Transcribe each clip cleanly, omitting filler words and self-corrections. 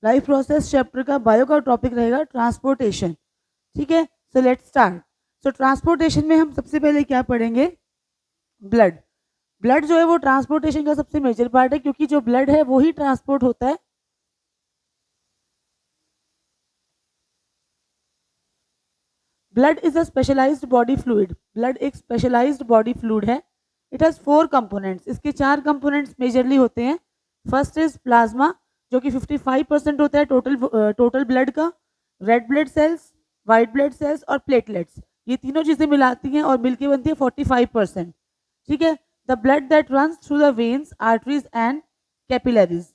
Life process chapter का bio का topic रहेगा ट्रांसपोर्टेशन। ठीक है, so let's start. So transportation में हम सबसे पहले क्या पढ़ेंगे? ब्लड। ब्लड जो है वो ट्रांसपोर्टेशन का सबसे मेजर पार्ट है, क्योंकि जो ब्लड है वो ही ट्रांसपोर्ट होता है। Blood is a specialised body fluid. Blood एक स्पेशलाइज्ड बॉडी फ्लूइड है। It has 4 components. इसके 4 कंपोनेंट्स मेजरली होते हैं। फर्स्ट इज प्लाज्मा, जो कि 55% होता है टोटल ब्लड का। Red blood cells, white blood cells और प्लेटलेट्स, ये तीनों चीजें मिलाती हैं और मिलके बनती है 45%। ठीक है, the blood that runs through the veins, arteries and capillaries.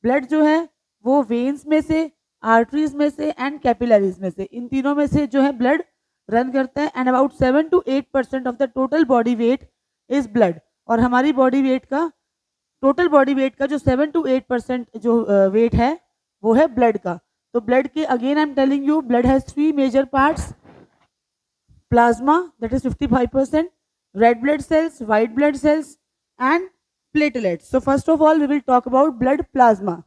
Blood जो है वो वेन्स में से, आर्टरीज में से एंड कैपिलरीज में से, इन तीनों में से जो है ब्लड रन करता है। And about 7 to 8% of the total body weight is blood. और हमारी बॉडी वेट का, टोटल बॉडी वेट का जो 7 to 8% जो वेट है वो है ब्लड का। तो ब्लड के again I am telling you, blood has 3 major parts. Plasma that is 55%, red blood cells, white blood cells and platelets. So first of all we will talk about blood plasma.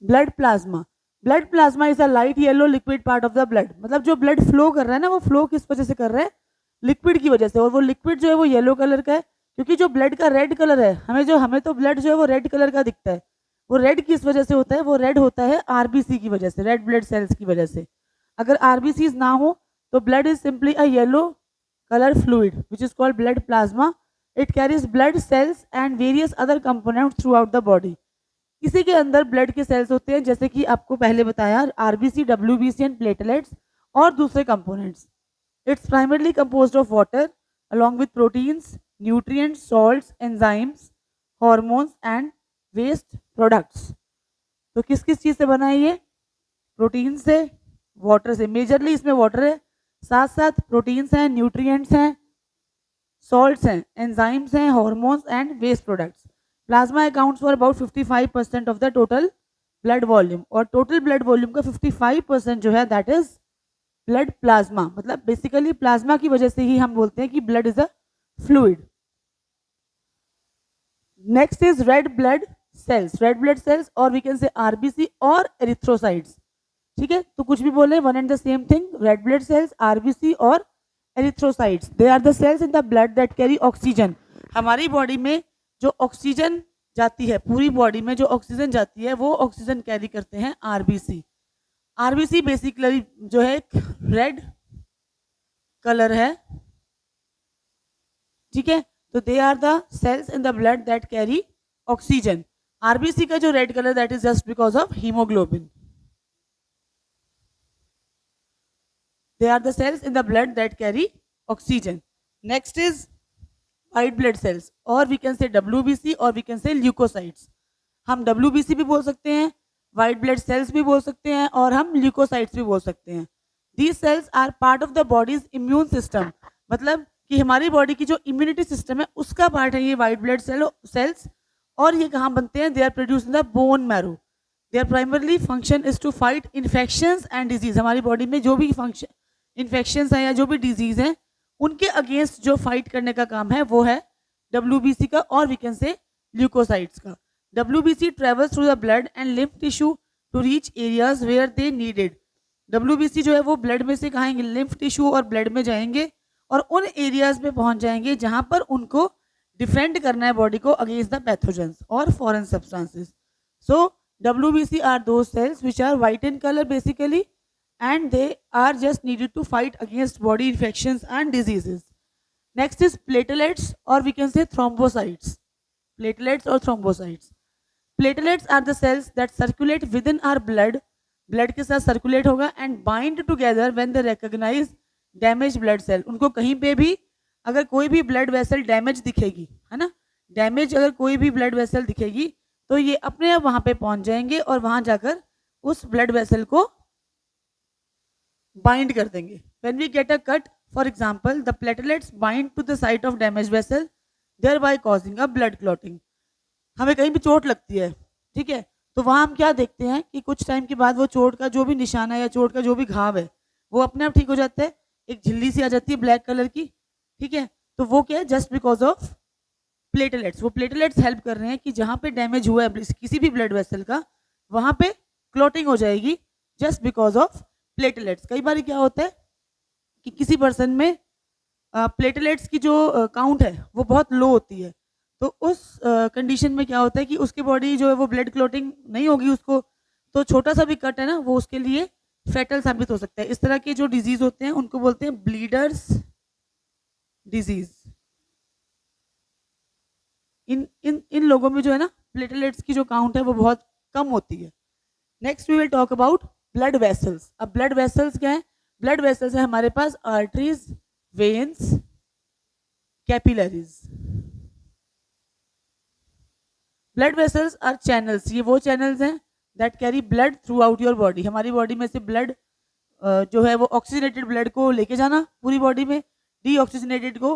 Blood plasma, blood plasma is a light yellow liquid part of the blood. मतलब जो blood flow कर रहा है ना, वो flow किस वजह से कर रहा है? लिक्विड की वजह से। और वो लिक्विड जो है वो येलो कलर का है, क्योंकि जो ब्लड का रेड कलर है, हमें तो ब्लड जो है वो रेड कलर का दिखता है। वो रेड किस वजह से होता है? वो रेड होता है आरबीसी की वजह से, रेड ब्लड सेल्स की वजह से। अगर आरबीसीज ना हो तो blood is simply a yellow colour fluid which is called blood plasma. It carries blood cells and various other components through out the body. इसी के अंदर ब्लड के सेल्स होते हैं, जैसे कि आपको पहले बताया, आरबीसी, डब्ल्यूबीसी एंड प्लेटलेट्स और दूसरे components. It's primarily composed of water along with proteins, nutrients, salts, enzymes, hormones and waste products। तो किस किस चीज से बना है ये? प्रोटीन से, वाटर से। मेजरली इसमें वाटर है, साथ साथ प्रोटीन्स हैं, न्यूट्रिएंट्स हैं, सॉल्ट्स हैं, एंजाइम्स हैं, hormones and waste products. Plasma accounts for about 55% of the total blood volume. और टोटल ब्लड वॉल्यूम का 55% जो है दैट इज ब्लड प्लाज्मा। मतलब बेसिकली प्लाज्मा की वजह से ही हम बोलते हैं कि blood is a fluid. Next is red blood cells. Red blood cells और वी कैन से आरबीसी और एरिथ्रोसाइट्स। ठीक है, तो कुछ भी बोले, one and the same thing. Red blood cells, RBC और erythrocytes, they are the cells in the blood that carry oxygen. हमारी बॉडी में जो ऑक्सीजन जाती है, पूरी बॉडी में जो ऑक्सीजन जाती है, वो ऑक्सीजन कैरी करते हैं आरबीसी। आरबीसी बेसिकली जो है रेड कलर है। ठीक है, तो they are the cells in the blood that carry oxygen. RBC का जो red colour that is just because of haemoglobin. They are the cells in the blood that carry oxygen. Next is white blood cells, और we can say WBC और we can say leukocytes. हम WBC भी बोल सकते हैं, white blood sales भी बोल सकते हैं, और हम ल्यूकोसाइट्स भी बोल सकते हैं। These cells are part of the body's immune system. मतलब कि हमारी बॉडी की जो इम्यूनिटी सिस्टम है उसका पार्ट है ये वाइट ब्लड सेल्स। और ये कहाँ बनते हैं? They are produce in the bone marrow. Their primarily function is to fight infections and disease. हमारी बॉडी में जो भी फंक्शन इन्फेक्शंस हैं या जो भी डिजीज हैं, उनके अगेंस्ट जो फाइट करने का काम है वो है डब्ल्यूबीसी का और वी कैन से ल्यूकोसाइट्स का। WBC travels through the blood and lymph tissue to reach areas where they needed। WBC जो है वो ब्लड में से कहाँ, लिम्फ टिश्यू और ब्लड में जाएंगे और उन एरियाज में पहुंच जाएंगे जहां पर उनको डिफेंड करना है बॉडी को अगेंस्ट द पैथोजेंस और foreign substances. So WBC are the cells which are white in colour basically and they are just needed to fight against body infections and diseases। Next is platelets or we can say thrombocytes। Platelets or thrombocytes। Platelets are the cells that circulate within our blood। blood के साथ circulate होगा and bind together when they recognize damaged blood cell। उनको कहीं पे भी अगर कोई भी blood vessel damage दिखेगी, है ना, damage अगर कोई भी blood vessel दिखेगी तो ये अपने आप वहां पे पहुंच जाएंगे और वहां जाकर उस blood vessel को bind कर देंगे। When we get a cut, for example, the platelets bind to the site of damaged vessel, thereby causing a blood clotting। हमें कहीं भी चोट लगती है, ठीक है, तो वहां हम क्या देखते हैं कि कुछ टाइम के बाद वो चोट का जो भी निशान है या चोट का जो भी घाव है वो अपने आप ठीक हो जाता है, एक झिल्ली सी आ जाती है ब्लैक कलर की। ठीक है, तो वो क्या है? Just because of platelets. वो प्लेटलेट्स हेल्प कर रहे हैं कि जहां पे डैमेज हुआ है किसी भी ब्लड वेसल का, वहां पे क्लॉटिंग हो जाएगी जस्ट बिकॉज ऑफ प्लेटलेट्स। कई बार क्या होता है कि किसी पर्सन में प्लेटलेट्स की जो काउंट है वो बहुत लो होती है, तो उस कंडीशन में क्या होता है कि उसकी बॉडी जो है वो ब्लड क्लॉटिंग नहीं होगी उसको, तो छोटा सा भी कट है ना वो उसके लिए फैटल साबित हो सकता है। इस तरह के जो डिजीज होते हैं उनको बोलते हैं ब्लीडर्स डिजीज। इन इन इन लोगों में जो है ना प्लेटलेट्स की जो काउंट है वो बहुत कम होती है। Next we will talk about blood vessels. अब ब्लड वेसल्स क्या है? ब्लड वेसल्स है हमारे पास arteries, veins, capillaries. Blood vessels are channels, ये वो चैनल्स हैं that carry blood throughout your body. हमारी बॉडी में से ब्लड जो है वो ऑक्सीजनेटेड ब्लड को लेके जाना पूरी बॉडी में, डीऑक्सीजनेटेड को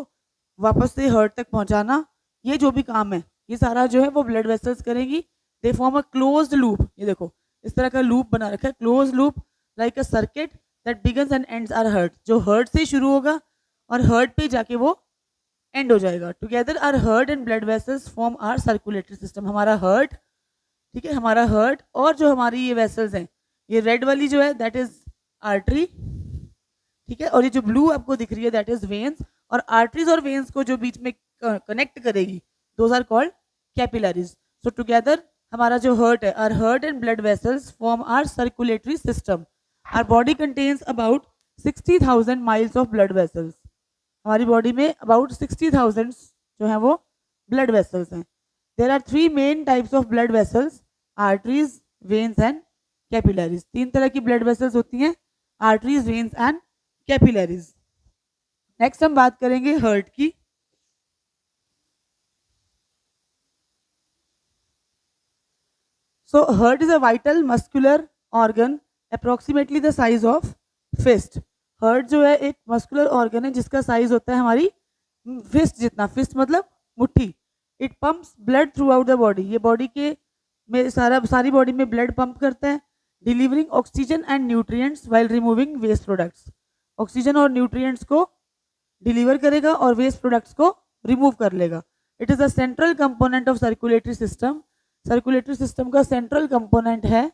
वापस से हार्ट तक पहुंचाना, ये जो भी काम है ये सारा जो है वो ब्लड वेसल्स करेंगी। They form a closed loop. ये देखो इस तरह का लूप बना रखा है, close loop like a circuit that begins and ends our heart, जो हार्ट से शुरू होगा और हार्ट पे जाके वो एंड हो जाएगा। Together our heart and blood vessels form our circulatory system. हमारा हार्ट, ठीक है, हमारा हार्ट और जो हमारी ये वेसल्स हैं, ये रेड वाली जो है दैट इज आर्टरी, ठीक है, और ये जो ब्लू आपको दिख रही है दैट इज वेन्स। और आर्टरीज और वेन्स को जो बीच में कनेक्ट करेगी those are called capillaries. So together हमारा जो हार्ट है, our heart and blood vessels form our circulatory system. Our body contains about 60,000 miles of blood vessels. हमारी बॉडी में अबाउट 60,000 जो है वो ब्लड वेसल्स हैं। There are 3 main types of blood vessels, arteries, veins and capillaries. 3 तरह की blood vessels होती हैं, arteries, veins and capillaries. Next हम बात करेंगे हार्ट की। So heart is a vital muscular organ approximately the size of fist. Heart जो है एक मस्कुलर ऑर्गन है जिसका साइज होता है हमारी फिस्ट जितना। फिस्ट मतलब मुट्ठी। It pumps blood throughout the body. ये बॉडी के में सारी बॉडी में ब्लड पंप करता है, delivering oxygen and nutrients while removing waste products. Oxygen और न्यूट्रिएंट्स को डिलीवर करेगा और वेस्ट प्रोडक्ट्स को रिमूव कर लेगा। It is a central component of circulatory system. Circulatory system का सेंट्रल कंपोनेंट है।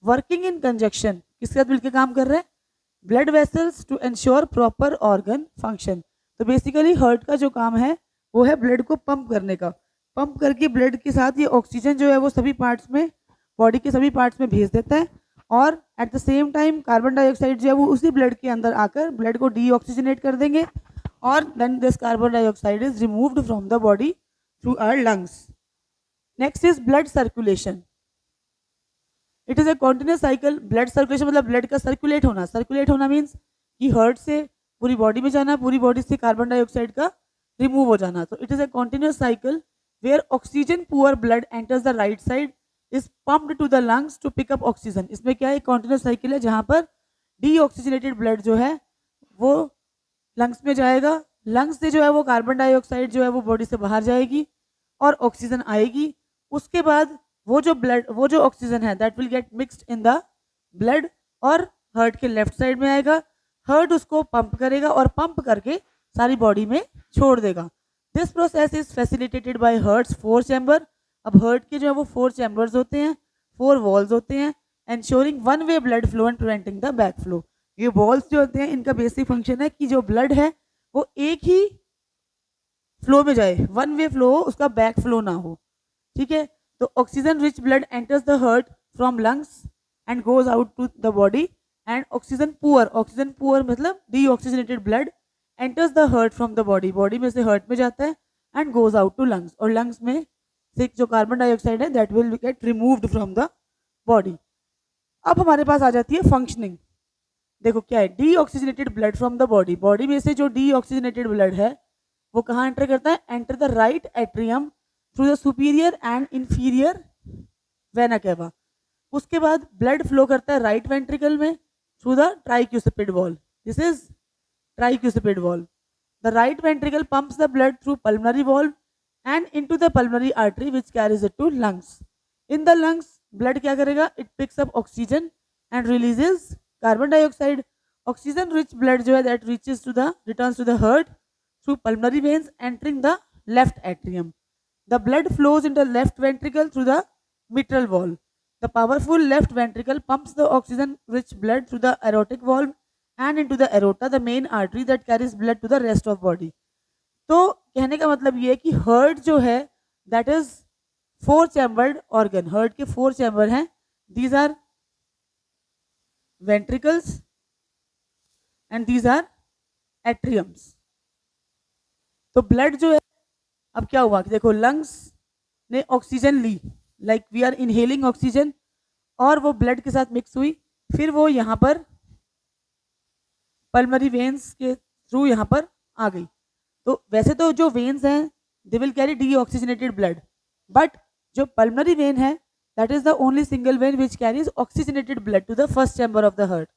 वर्किंग इन कंजक्शन, किसके साथ मिलकर काम कर रहे हैं? Blood vessels to ensure proper organ function. तो बेसिकली हार्ट का जो काम है वो है ब्लड को पंप करने का। पंप करके ब्लड के साथ ये ऑक्सीजन जो है वो सभी पार्ट्स में, बॉडी के सभी पार्ट्स में भेज देता है, और at the same time carbon dioxide जो है वो उसी ब्लड के अंदर आकर ब्लड को डीऑक्सीजनेट कर देंगे, और then this carbon dioxide is removed from the body through our lungs. Next is blood circulation. It is a continuous cycle. Blood circulation मतलब ब्लड का सर्कुलेट होना। सर्कुलेट होना मीन्स कि हार्ट से पूरी बॉडी में जाना, पूरी बॉडी से कार्बन डाइऑक्साइड का रिमूव हो जाना। तो it is a continuous cycle where oxygen poor blood enters the right side, is pumped to the lungs to pick up oxygen. इसमें क्या है? कॉन्टिन्यूस साइकिल है जहां पर डीऑक्सीजनेटेड ब्लड जो है वो लंग्स में जाएगा, लंग्स से जो है वो कार्बन डाइऑक्साइड जो है वो बॉडी से बाहर जाएगी और ऑक्सीजन आएगी। उसके बाद वो जो ऑक्सीजन है that will gate mixed in the blood और हार्ट के लेफ्ट साइड में आएगा। हार्ट उसको पंप करेगा और पंप करके सारी बॉडी में छोड़ देगा। This process is facilitated bye hearts 4 chamber. अब हार्ट के जो है वो 4 चैम्बर्स होते हैं, 4 वॉल्स होते हैं, ensuring one way blood flow and preventing the back flow. ये वॉल्स जो होते हैं इनका बेसिक फंक्शन है कि जो ब्लड है वो एक ही फ्लो में जाए, वन वे फ्लो हो, उसका बैक फ्लो ना हो, ठीक है। तो oxygen rich blood enters the heart from lungs and goes out to the body, and oxygen poor मतलब deoxygenated blood enters the heart from the body, body में से हार्ट में जाता है and goes out to lungs, और lungs में से जो कार्बन डाइऑक्साइड है that will get removed from the body. अब हमारे पास आ जाती है फंक्शनिंग। देखो क्या है? Deoxygenated blood from the body. Body में से जो डीऑक्सीजनेटेड ब्लड है वो कहाँ एंटर करता है? Enter the right atrium through the superior and inferior vena cava. उसके बाद ब्लड फ्लो करता है राइट वेंट्रिकल में through the tricuspid valve. This is tricuspid valve. The right ventricle pumps the blood through pulmonary valve and into the pulmonary artery which carries it to lungs. In the lungs blood क्या करेगा? It picks up oxygen and releases carbon dioxide. Oxygen rich blood जो है that returns to the heart through pulmonary veins entering the left atrium. The blood flows into the left ventricle through the mitral wall. The powerful left ventricle pumps the oxygen-rich blood through the aortic valve and into the aorta, the main artery that carries blood to the rest of body. तो कहने का मतलब ये है कि heart जो है that is 4 chambered organ. Heart के 4 चैम्बर हैं. These are ventricles and these are atriums. तो ब्लड जो है, अब क्या हुआ कि देखो लंग्स ने ऑक्सीजन ली, like we are inhaling oxygen, और वो ब्लड के साथ मिक्स हुई, फिर वो यहाँ पर पल्मरी वेन्स के थ्रू यहाँ पर आ गई. तो वैसे तो जो वेन्स हैं they will carry deoxygenated blood, but जो पल्मरी वेन है that is the only single vein which carries oxygenated blood to the first chamber of the heart.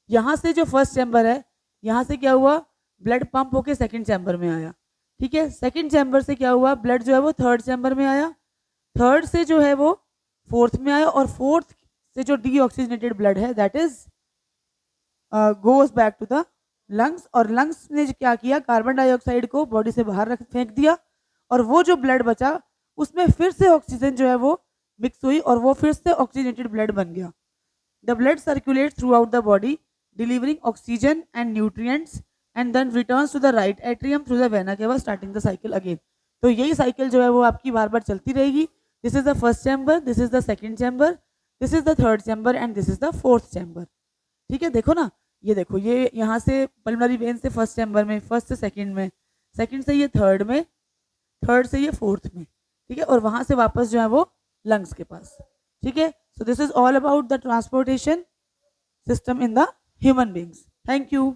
यहाँ से जो फर्स्ट चैम्बर है, यहाँ से क्या हुआ, ब्लड पंप होके सेकंड चैम्बर में आया. ठीक है, सेकंड चैम्बर से क्या हुआ, ब्लड जो है वो थर्ड चैम्बर में आया, थर्ड से जो है वो फोर्थ में आया, और फोर्थ से जो डीऑक्सीजनेटेड ब्लड है that is goes back to the lungs. और लंग्स ने क्या किया, कार्बन डाइऑक्साइड को बॉडी से बाहर फेंक दिया, और वो जो ब्लड बचा उसमें फिर से ऑक्सीजन जो है वो मिक्स हुई, और वो फिर से ऑक्सीजनेटेड ब्लड बन गया. The blood circulate throughout the body delivering oxygen and nutrients and then returns to the right atrium through the vena cava, starting the cycle again. तो यही साइकिल जो है वो आपकी बार बार चलती रहेगी. This is the first chamber, this is the second chamber, this is the third chamber and this is the fourth chamber. ठीक है, देखो ना, ये देखो, ये यहाँ से पल्मोनरी वेन से फर्स्ट चैम्बर में, फर्स्ट से सेकंड में, सेकंड से ये थर्ड में, थर्ड से ये फोर्थ में. ठीक है, और वहां से वापस जो है वो लंग्स के पास. ठीक है, so this is all about the transportation system in the human beings. Thank you.